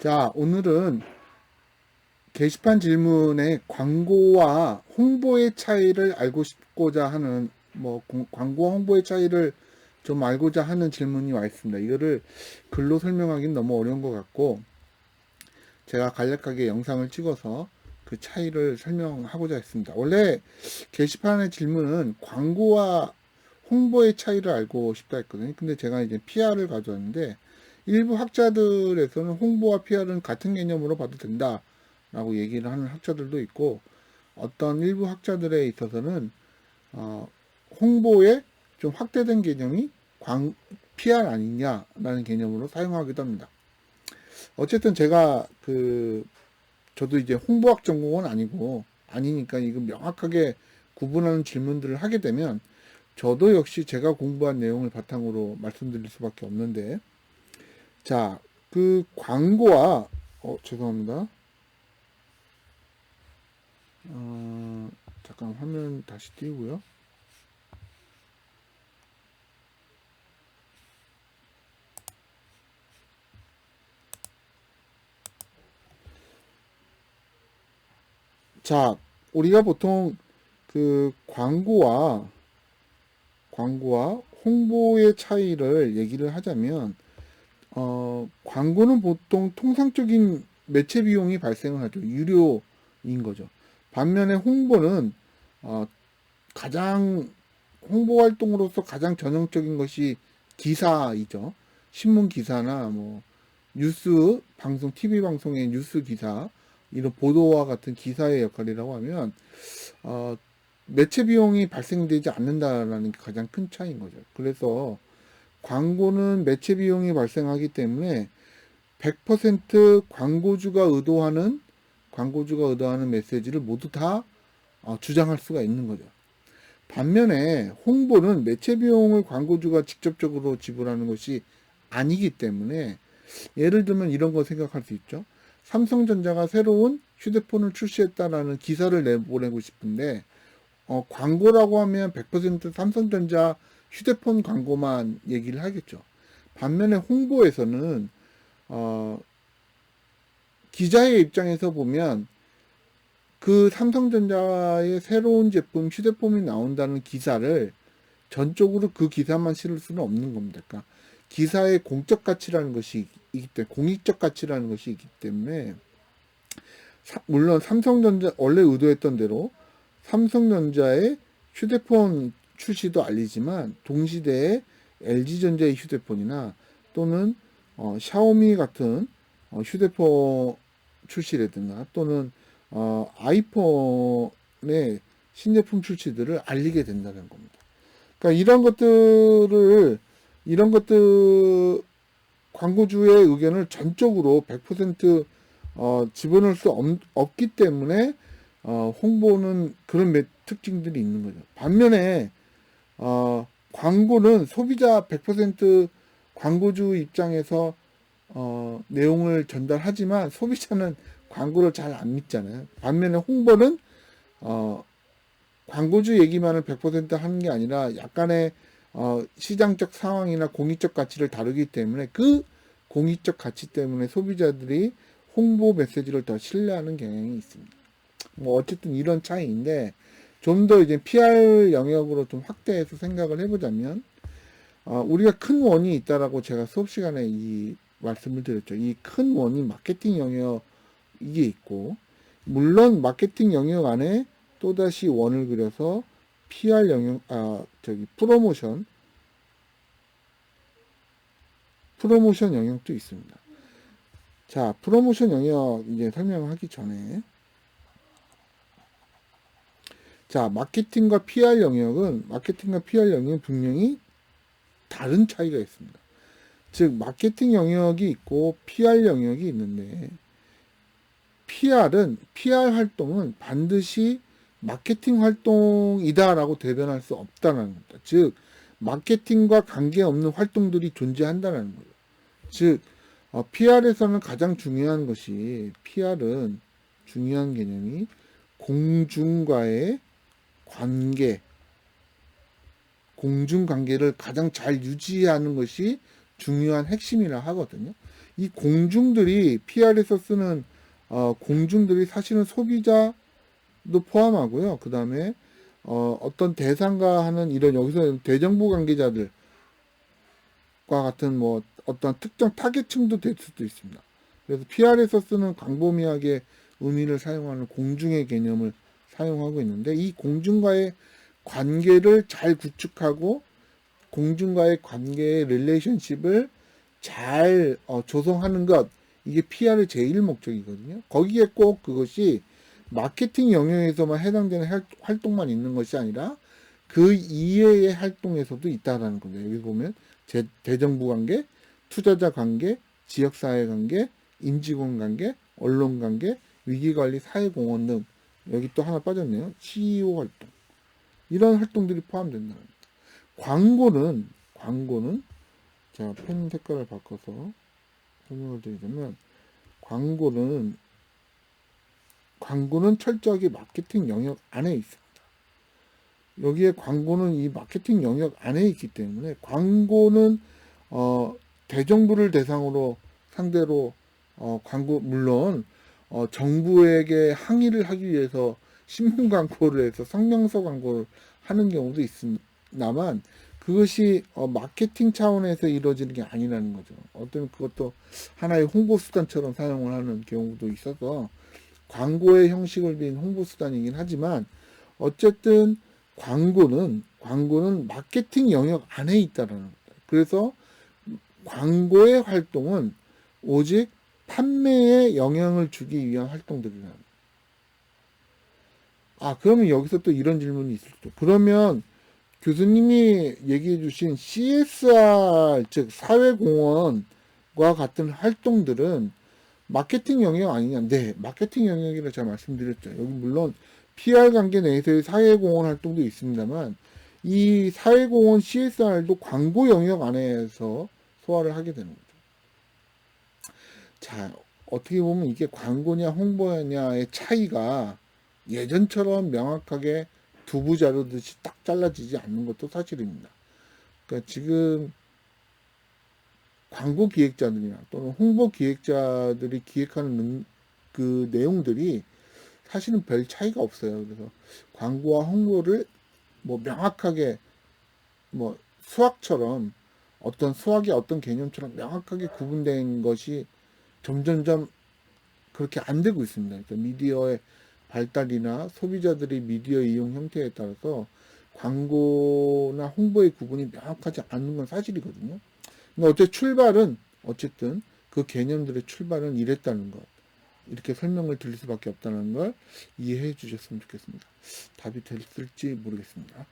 자, 오늘은 게시판 질문에 광고와 홍보의 차이를 알고 싶고자 하는, 광고와 홍보의 차이를 좀 알고자 하는 질문이 와 있습니다. 이거를 글로 설명하기는 너무 어려운 것 같고, 제가 간략하게 영상을 찍어서 그 차이를 설명하고자 했습니다. 원래 게시판의 질문은 광고와 홍보의 차이를 알고 싶다 했거든요. 근데 제가 이제 PR을 가져왔는데, 일부 학자들에서는 홍보와 PR은 같은 개념으로 봐도 된다라고 얘기를 하는 학자들도 있고, 어떤 일부 학자들에 있어서는 홍보의 좀 확대된 개념이 PR 아니냐라는 개념으로 사용하기도 합니다. 어쨌든 제가 저도 이제 홍보학 전공은 아니니까 이거 명확하게 구분하는 질문들을 하게 되면 저도 역시 제가 공부한 내용을 바탕으로 말씀드릴 수밖에 없는데, 자, 그 광고와, 죄송합니다. 잠깐 화면 다시 띄우고요. 자, 우리가 보통 그 광고와 홍보의 차이를 얘기를 하자면, 광고는 보통 통상적인 매체 비용이 발생을 하죠. 유료인 거죠. 반면에 홍보는, 어, 가장, 홍보 활동으로서 가장 전형적인 것이 기사이죠. 신문 기사나 뉴스 방송, TV 방송의 뉴스 기사, 이런 보도와 같은 기사의 역할이라고 하면, 어, 매체 비용이 발생되지 않는다라는 게 가장 큰 차이인 거죠. 그래서 광고는 매체 비용이 발생하기 때문에 100% 광고주가 의도하는 메시지를 모두 다 주장할 수가 있는 거죠. 반면에 홍보는 매체 비용을 광고주가 직접적으로 지불하는 것이 아니기 때문에, 예를 들면 이런 거 생각할 수 있죠. 삼성전자가 새로운 휴대폰을 출시했다라는 기사를 내보내고 싶은데, 광고라고 하면 100% 삼성전자 휴대폰 광고만 얘기를 하겠죠. 반면에 홍보에서는 어, 기자의 입장에서 보면 그 삼성전자의 새로운 제품 휴대폰이 나온다는 기사를 전적으로 그 기사만 실을 수는 없는 겁니다. 그러니까 기사의 공적 가치라는 것이 있기 때문에, 공익적 가치라는 것이 있기 때문에, 물론 삼성전자 원래 의도했던 대로 삼성전자의 휴대폰 출시도 알리지만 동시대에 LG전자의 휴대폰이나 또는 샤오미 같은 휴대폰 출시라든가 또는 아이폰의 신제품 출시들을 알리게 된다는 겁니다. 그러니까 이런 것들 광고주의 의견을 전적으로 100% 집어넣을 수 없기 때문에 홍보는 그런 특징들이 있는 거죠. 반면에 광고는 소비자 100% 광고주 입장에서 내용을 전달하지만 소비자는 광고를 잘 안 믿잖아요. 반면에 홍보는 어, 광고주 얘기만을 100% 하는 게 아니라 약간의 시장적 상황이나 공익적 가치를 다루기 때문에, 그 공익적 가치 때문에 소비자들이 홍보 메시지를 더 신뢰하는 경향이 있습니다. 어쨌든 이런 차이인데, 좀 더 이제 PR 영역으로 좀 확대해서 생각을 해보자면, 우리가 큰 원이 있다라고 제가 수업 시간에 이 말씀을 드렸죠. 이 큰 원이 마케팅 영역, 이게 있고, 물론 마케팅 영역 안에 또다시 원을 그려서 PR 영역, 프로모션 영역도 있습니다. 자, 프로모션 영역 이제 설명하기 전에, 자, 마케팅과 PR 영역은 분명히 다른 차이가 있습니다. 즉, 마케팅 영역이 있고 PR 영역이 있는데, PR 활동은 반드시 마케팅 활동이다라고 대변할 수 없다는 겁니다. 즉, 마케팅과 관계없는 활동들이 존재한다는 거예요. 즉, PR에서는 가장 중요한 것이, PR은 중요한 개념이 공중과의 관계, 공중관계를 가장 잘 유지하는 것이 중요한 핵심이라 하거든요. 이 공중들이 PR에서 쓰는 공중들이 사실은 소비자도 포함하고요. 그 다음에 어떤 대상과 하는 이런 여기서 대정부 관계자들과 같은 뭐 어떤 특정 타겟층도 될 수도 있습니다. 그래서 PR에서 쓰는 광범위하게 의미를 사용하는 공중의 개념을 사용하고 있는데 이 공중과의 관계를 잘 구축하고 공중과의 관계의 릴레이션십을 잘 조성하는 것 이게 PR의 제일 목적이거든요. 거기에 꼭 그것이 마케팅 영역에서만 해당되는 활동만 있는 것이 아니라 그 이외의 활동에서도 있다라는 겁니다. 여기 보면 대정부 관계, 투자자 관계, 지역사회 관계, 임직원 관계, 언론 관계, 위기관리, 사회공헌 등 여기 또 하나 빠졌네요. CEO 활동 이런 활동들이 포함된다. 광고는 제가 펜 색깔을 바꿔서 설명을 드리자면 광고는 철저하게 마케팅 영역 안에 있습니다. 여기에 광고는 이 마케팅 영역 안에 있기 때문에 광고는 대정부를 대상으로 상대로 광고 물론 정부에게 항의를 하기 위해서 신문 광고를 해서 성명서 광고를 하는 경우도 있습니다만 그것이 마케팅 차원에서 이루어지는 게 아니라는 거죠. 어떤 그것도 하나의 홍보 수단처럼 사용을 하는 경우도 있어서 광고의 형식을 빈 홍보 수단이긴 하지만 어쨌든 광고는 마케팅 영역 안에 있다라는 겁니다. 그래서 광고의 활동은 오직 판매에 영향을 주기 위한 활동들이라는 거예요. 그러면 여기서 또 이런 질문이 있을 때 그러면 교수님이 얘기해 주신 CSR 즉 사회공헌과 같은 활동들은 마케팅 영역 아니냐? 네, 마케팅 영역이라 제가 말씀드렸죠. 여기 물론 PR 관계 내에서의 사회공헌 활동도 있습니다만 이 사회공헌 CSR도 광고 영역 안에서 소화를 하게 되는 거죠. 자, 어떻게 보면 이게 광고냐 홍보냐의 차이가 예전처럼 명확하게 두부 자르듯이 딱 잘라지지 않는 것도 사실입니다. 그러니까 지금 광고 기획자들이나 또는 홍보 기획자들이 기획하는 그 내용들이 사실은 별 차이가 없어요. 그래서 광고와 홍보를 뭐 명확하게 뭐 수학처럼 수학의 어떤 개념처럼 명확하게 구분된 것이 점점점 그렇게 안 되고 있습니다. 그러니까 미디어의 발달이나 소비자들의 미디어 이용 형태에 따라서 광고나 홍보의 구분이 명확하지 않는 건 사실이거든요. 근데 어쨌든 그 개념들의 출발은 이랬다는 것. 이렇게 설명을 드릴 수밖에 없다는 걸 이해해 주셨으면 좋겠습니다. 답이 됐을지 모르겠습니다.